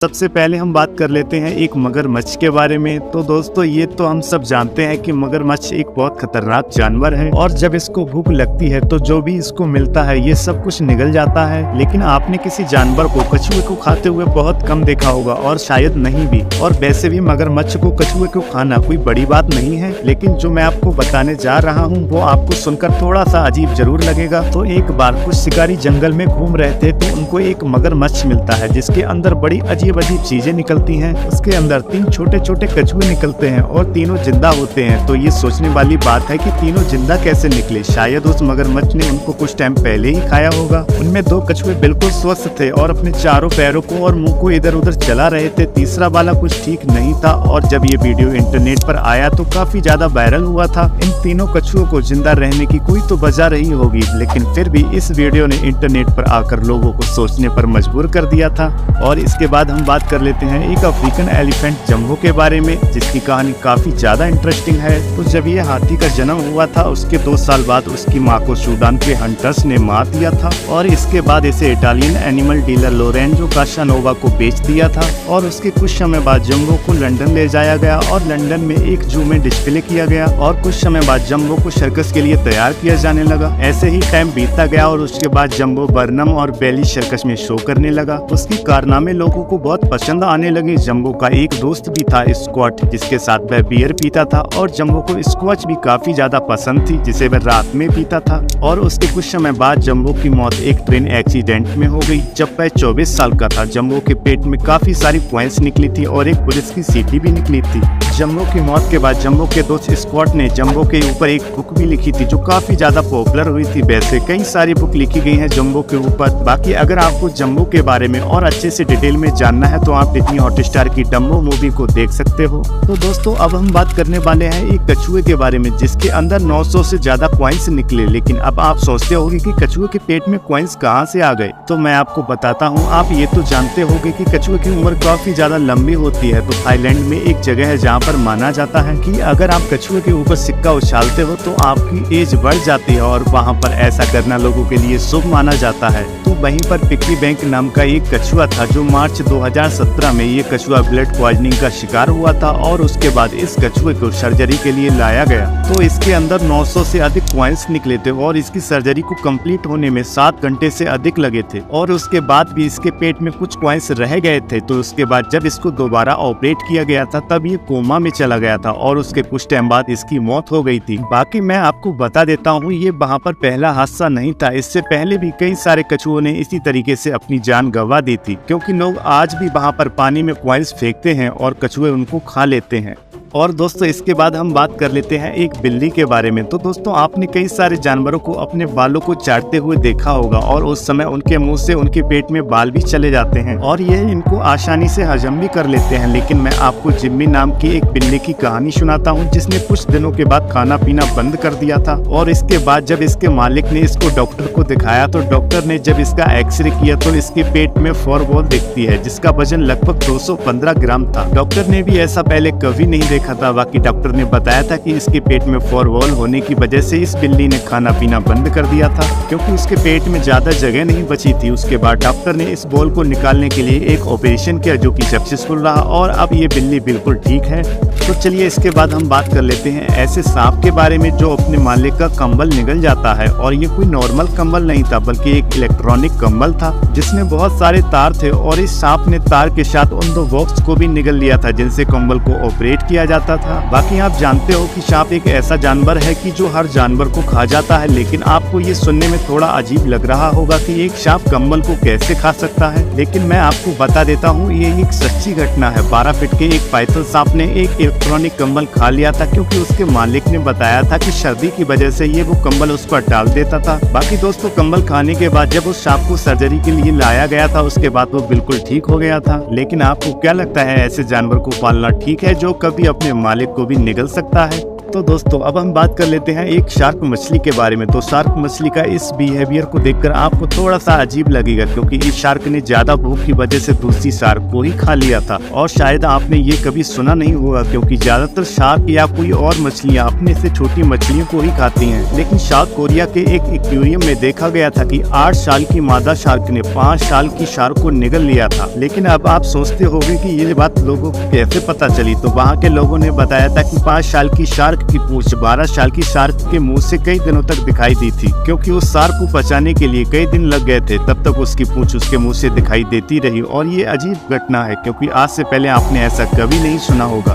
सबसे पहले हम बात कर लेते हैं एक मगरमच्छ के बारे में। तो दोस्तों ये तो हम सब जानते हैं कि मगरमच्छ एक बहुत खतरनाक जानवर है और जब इसको भूख लगती है तो जो भी इसको मिलता है ये सब कुछ निगल जाता है। लेकिन आपने किसी जानवर को कछुए को खाते हुए बहुत कम देखा होगा और शायद नहीं भी। और वैसे भी मगरमच्छ को कछुए को खाना कोई बड़ी बात नहीं है, लेकिन जो मैं आपको बताने जा रहा हूँ वो आपको सुनकर थोड़ा सा अजीब जरूर लगेगा। तो एक बार कुछ शिकारी जंगल में घूम रहे थे तो उनको एक मगरमच्छ मिलता है जिसके अंदर बड़ी अजीब चीजें निकलती हैं। उसके अंदर 3 छोटे छोटे कछुए निकलते हैं और तीनों जिंदा होते हैं। तो ये सोचने वाली बात है कि तीनों जिंदा कैसे निकले। शायद उस मगरमच्छ ने उनको कुछ टाइम पहले ही खाया होगा। उनमें 2 कछुए बिल्कुल स्वस्थ थे और अपने चारों पैरों को और मुंह को इधर उधर चला रहे थे। तीसरा वाला कुछ ठीक नहीं था और जब ये वीडियो इंटरनेट पर आया तो काफी ज्यादा वायरल हुआ था। इन तीनों कछुओं को जिंदा रहने की कोई तो वजह रही होगी, लेकिन फिर भी इस वीडियो ने इंटरनेट पर आकर लोगों को सोचने पर मजबूर कर दिया था। और इसके बाद हम बात कर लेते हैं एक अफ्रीकन एलिफेंट जंबो के बारे में, जिसकी कहानी काफी ज्यादा इंटरेस्टिंग है। तो जब ये हाथी का जन्म हुआ था उसके 2 साल बाद उसकी माँ को सूडान के हंटर्स ने मार दिया था और इसके बाद इसे इटालियन एनिमल डीलर लोरेंजो कासानोवा को बेच दिया था। और उसके कुछ समय बाद जंबो को लंदन ले जाया गया और लंदन में एक जू में डिस्प्ले किया गया और कुछ समय बाद जंबो को सर्कस के लिए तैयार किया जाने लगा। ऐसे ही टाइम बीतता गया और उसके बाद जंबो बर्नम और बेली सर्कस में शो करने लगा। उसके कारनामे लोगों को बहुत पसंद आने लगे। जंबो का एक दोस्त भी था स्कॉट, जिसके साथ वह बियर पीता था और जंबो को स्कॉच भी काफी ज्यादा पसंद थी जिसे वह रात में पीता था। और उसके कुछ समय बाद जंबो की मौत एक ट्रेन एक्सीडेंट में हो गई जब वह 24 साल का था। जंबो के पेट में काफी सारी कॉइंस निकली थी और एक पुलिस की सीटी भी निकली थी। जंबो की मौत के बाद जंबो के दोस्त स्कॉट ने जंबो के ऊपर एक बुक भी लिखी थी जो काफी ज्यादा पॉपुलर हुई थी। वैसे कई सारी बुक लिखी गई हैं जंबो के ऊपर। बाकी अगर आपको जंबो के बारे में और अच्छे से डिटेल में जानना है तो आप डिज्नी हॉटस्टार की डम्बो मूवी को देख सकते हो। तो दोस्तों अब हम बात करने वाले हैं एक कछुए के बारे में जिसके अंदर 900 से ज्यादा कॉइंस निकले। लेकिन अब आप सोचते होंगे कि कछुए के पेट में कॉइंस कहां से आ गए, तो मैं आपको बताता हूं। आप ये तो जानते होंगे कि कछुए की उम्र काफी ज्यादा लंबी होती है। तो थाईलैंड में एक जगह है जहां पर माना जाता है कि अगर आप कछुए के ऊपर सिक्का उछालते हो तो आपकी एज बढ़ जाती है और वहां पर ऐसा करना लोगों के लिए शुभ माना जाता है। तो वहीं पर पिग्गी बैंक नाम का एक कछुआ था जो मार्च 2017 में ये कछुआ ब्लड पॉइजनिंग का शिकार हुआ था और उसके बाद इस कछुए को सर्जरी के लिए लाया गया। तो इसके अंदर 900 से अधिक कॉइंस निकले थे और इसकी सर्जरी को कंप्लीट होने में 7 घंटे से अधिक लगे थे। और उसके बाद भी इसके पेट में कुछ कॉइंस रह गए थे। तो उसके बाद जब इसको दोबारा ऑपरेट किया गया था तब ये कोमा में चला गया था और उसके कुछ टाइम बाद इसकी मौत हो गई थी। बाकी मैं आपको बता देता हूँ ये वहाँ पर पहला हादसा नहीं था। इससे पहले भी कई सारे कछुओं ने इसी तरीके से अपनी जान गंवा दी थी, क्योंकि लोग आज भी वहाँ पर पानी में कॉइंस फेंकते हैं और कछुए उनको खा लेते हैं। और दोस्तों इसके बाद हम बात कर लेते हैं एक बिल्ली के बारे में। तो दोस्तों आपने कई सारे जानवरों को अपने बालों को चाटते हुए देखा होगा और उस समय उनके मुंह से उनके पेट में बाल भी चले जाते हैं और ये इनको आसानी से हजम भी कर लेते हैं। लेकिन मैं आपको जिम्मी नाम की एक बिल्ली की कहानी सुनाता हूँ जिसने कुछ दिनों के बाद खाना पीना बंद कर दिया था। और इसके बाद जब इसके मालिक ने इसको डॉक्टर को दिखाया तो डॉक्टर ने जब इसका एक्सरे किया तो इसके पेट में 4 बॉल दिखती है जिसका वजन लगभग 215 ग्राम था। डॉक्टर ने भी ऐसा पहले कभी नहीं देखा था। बाकी डॉक्टर ने बताया था कि इसके पेट में 4 बॉल होने की वजह से इस बिल्ली ने खाना पीना बंद कर दिया था, क्योंकि उसके पेट में ज्यादा जगह नहीं बची थी। उसके बाद डॉक्टर ने इस बॉल को निकालने के लिए एक ऑपरेशन किया जो कि सक्सेसफुल रहा और अब ये बिल्ली बिल्कुल ठीक है। तो चलिए इसके बाद हम बात कर लेते हैं ऐसे सांप के बारे में जो अपने मालिक का कंबल निगल जाता है। और ये कोई नॉर्मल कंबल नहीं था बल्कि एक इलेक्ट्रॉनिक कंबल था जिसमें बहुत सारे तार थे और इस सांप ने तार के साथ उन 2 बॉक्स को भी निगल लिया था जिनसे कंबल को ऑपरेट किया जाता था। बाकी आप जानते हो कि सांप एक ऐसा जानवर है कि जो हर जानवर को खा जाता है। लेकिन आपको ये सुनने में थोड़ा अजीब लग रहा होगा कि एक सांप कंबल को कैसे खा सकता है, लेकिन मैं आपको बता देता हूँ ये एक सच्ची घटना है। 12 फीट के एक पाइथन सांप ने एक इलेक्ट्रॉनिक कंबल खा लिया था क्योंकि उसके मालिक ने बताया था कि सर्दी की वजह से ये वो कंबल उस पर डाल देता था। बाकी दोस्तों कंबल खाने के बाद जब उस सांप को सर्जरी के लिए लाया गया था उसके बाद वो बिल्कुल ठीक हो गया था। लेकिन आपको क्या लगता है ऐसे जानवर को पालना ठीक है जो कभी अपने मालिक को भी निगल सकता है? तो दोस्तों अब हम बात कर लेते हैं एक शार्क मछली के बारे में। तो शार्क मछली का इस बिहेवियर को देखकर आपको थोड़ा सा अजीब लगेगा, क्योंकि इस शार्क ने ज्यादा भूख की वजह से दूसरी शार्क को ही खा लिया था। और शायद आपने ये कभी सुना नहीं होगा, क्योंकि ज्यादातर शार्क या कोई और मछलियां अपने से छोटी मछलियों को ही खाती हैं। लेकिन साउथ कोरिया के एक एक्वेरियम में देखा गया था कि 8 साल की मादा शार्क ने 5 साल की शार्क को निगल लिया था। लेकिन अब आप सोचते होंगे कि ये बात लोगों को कैसे पता चली। तो वहाँ के लोगों ने बताया था कि 5 साल की शार्क की पूंछ 12 साल की शार्क के मुंह से कई दिनों तक दिखाई दी थी, क्योंकि उस शार्क को बचाने के लिए कई दिन लग गए थे। तब तक उसकी पूंछ उसके मुंह से दिखाई देती रही। और ये अजीब घटना है, क्योंकि आज से पहले आपने ऐसा कभी नहीं सुना होगा।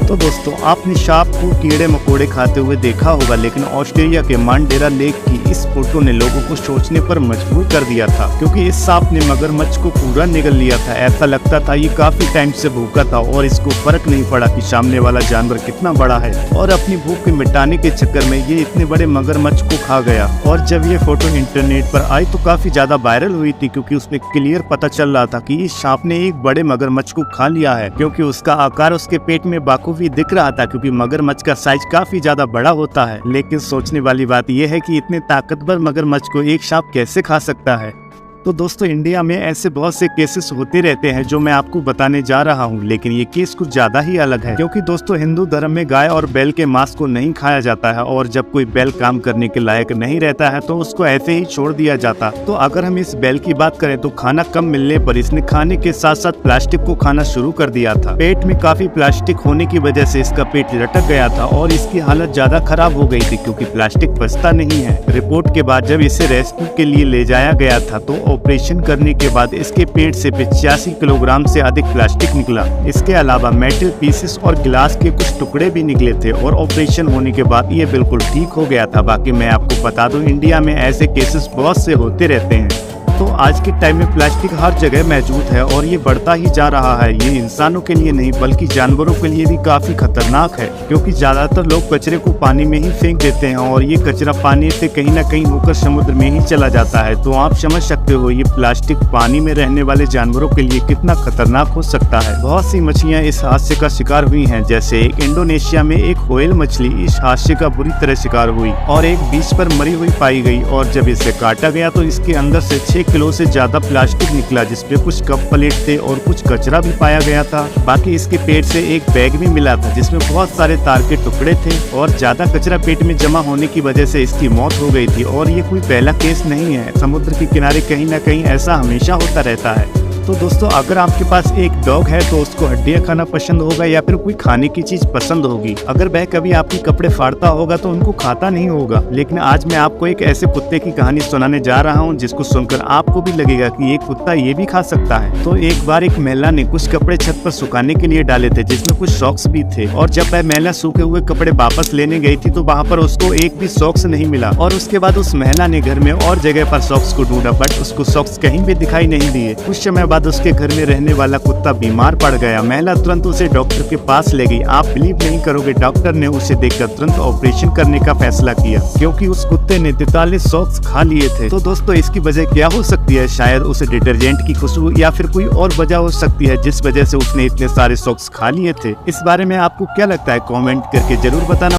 तो दोस्तों आपने सांप को कीड़े मकोड़े खाते हुए देखा होगा, लेकिन ऑस्ट्रेलिया के मांडेरा लेक की इस फोटो ने लोगों को सोचने पर मजबूर कर दिया था, क्योंकि इस सांप ने मगरमच्छ को पूरा निगल लिया था। ऐसा लगता था ये काफी टाइम से भूखा था और इसको फर्क नहीं पड़ा कि सामने वाला जानवर कितना बड़ा है, और अपनी भूख मिटाने के चक्कर में ये इतने बड़े मगरमच्छ को खा गया। और जब ये फोटो इंटरनेट पर आई तो काफी ज्यादा वायरल हुई थी, क्योंकि उसमें क्लियर पता चल रहा था कि इस सांप ने एक बड़े मगरमच्छ को खा लिया है, क्योंकि उसका आकार उसके पेट में बाखूबी दिख रहा था, क्योंकि मगरमच्छ का साइज काफी ज्यादा बड़ा होता है। लेकिन सोचने वाली बात यह है कि इतने ताकतवर मगरमच्छ को एक सांप कैसे खा सकता है। तो दोस्तों इंडिया में ऐसे बहुत से केसेस होते रहते हैं जो मैं आपको बताने जा रहा हूं, लेकिन ये केस कुछ ज्यादा ही अलग है, क्योंकि दोस्तों हिंदू धर्म में गाय और बैल के मांस को नहीं खाया जाता है, और जब कोई बैल काम करने के लायक नहीं रहता है तो उसको ऐसे ही छोड़ दिया जाता। तो अगर हम इस बैल की बात करें तो खाना कम मिलने पर इसने खाने के साथ साथ प्लास्टिक को खाना शुरू कर दिया था। पेट में काफी प्लास्टिक होने की वजह से इसका पेट लटक गया था और इसकी हालत ज्यादा खराब हो गई थी, क्योंकि प्लास्टिक बचता नहीं है। रिपोर्ट के बाद जब इसे रेस्क्यू के लिए ले जाया गया था तो ऑपरेशन करने के बाद इसके पेट से 85 किलोग्राम से अधिक प्लास्टिक निकला। इसके अलावा मेटल पीसेस और गिलास के कुछ टुकड़े भी निकले थे, और ऑपरेशन होने के बाद ये बिल्कुल ठीक हो गया था। बाकी मैं आपको बता दूं इंडिया में ऐसे केसेस बहुत से होते रहते हैं। तो आज के टाइम में प्लास्टिक हर जगह मौजूद है और ये बढ़ता ही जा रहा है। ये इंसानों के लिए नहीं बल्कि जानवरों के लिए भी काफी खतरनाक है, क्योंकि ज्यादातर लोग कचरे को पानी में ही फेंक देते हैं और ये कचरा पानी से कहीं ना कहीं होकर समुद्र में ही चला जाता है। तो आप समझ सकते हो ये प्लास्टिक पानी में रहने वाले जानवरों के लिए कितना खतरनाक हो सकता है। बहुत सी मछलियाँ इस हादसे का शिकार हुई है, जैसे इंडोनेशिया में एक व्हेल मछली इस हादसे का बुरी तरह शिकार हुई और एक बीच पर मरी हुई पाई गई, और जब इसे काटा गया तो इसके अंदर से 6 किलो से ज्यादा प्लास्टिक निकला, जिसपे कुछ कप प्लेट थे और कुछ कचरा भी पाया गया था। बाकी इसके पेट से एक बैग भी मिला था जिसमें बहुत सारे तार के टुकड़े थे, और ज्यादा कचरा पेट में जमा होने की वजह से इसकी मौत हो गई थी। और ये कोई पहला केस नहीं है, समुद्र के किनारे कहीं ना कहीं ऐसा हमेशा होता रहता है। तो दोस्तों अगर आपके पास एक डॉग है तो उसको हड्डियां खाना पसंद होगा या फिर कोई खाने की चीज पसंद होगी। अगर वह कभी आपके कपड़े फाड़ता होगा तो उनको खाता नहीं होगा। लेकिन आज मैं आपको एक ऐसे कुत्ते की कहानी सुनाने जा रहा हूं जिसको सुनकर आपको भी लगेगा कि एक कुत्ता ये भी खा सकता है। तो एक बार एक महिला ने कुछ कपड़े छत पर सुखाने के लिए डाले थे, जिसमें कुछ सॉक्स भी थे, और जब वह महिला सूखे हुए कपड़े वापस लेने गई थी तो वहाँ पर उसको एक भी सॉक्स नहीं मिला। और उसके बाद उस महिला ने घर में और जगह पर सॉक्स को ढूंढा, बट उसको सॉक्स कहीं भी दिखाई नहीं दिए। कुछ समय बाद उसके घर में रहने वाला कुत्ता बीमार पड़ गया। महिला तुरंत उसे डॉक्टर के पास ले गई। आप बिलीव नहीं करोगे, डॉक्टर ने उसे देखकर तुरंत ऑपरेशन करने का फैसला किया, क्योंकि उस कुत्ते ने 43 सॉक्स खा लिए थे। तो दोस्तों इसकी वजह क्या हो सकती है? शायद उसे डिटर्जेंट की खुशबू या फिर कोई और वजह हो सकती है जिस वजह से उसने इतने सारे सॉक्स खा लिए थे। इस बारे में आपको क्या लगता है? कमेंट करके जरूर बताना।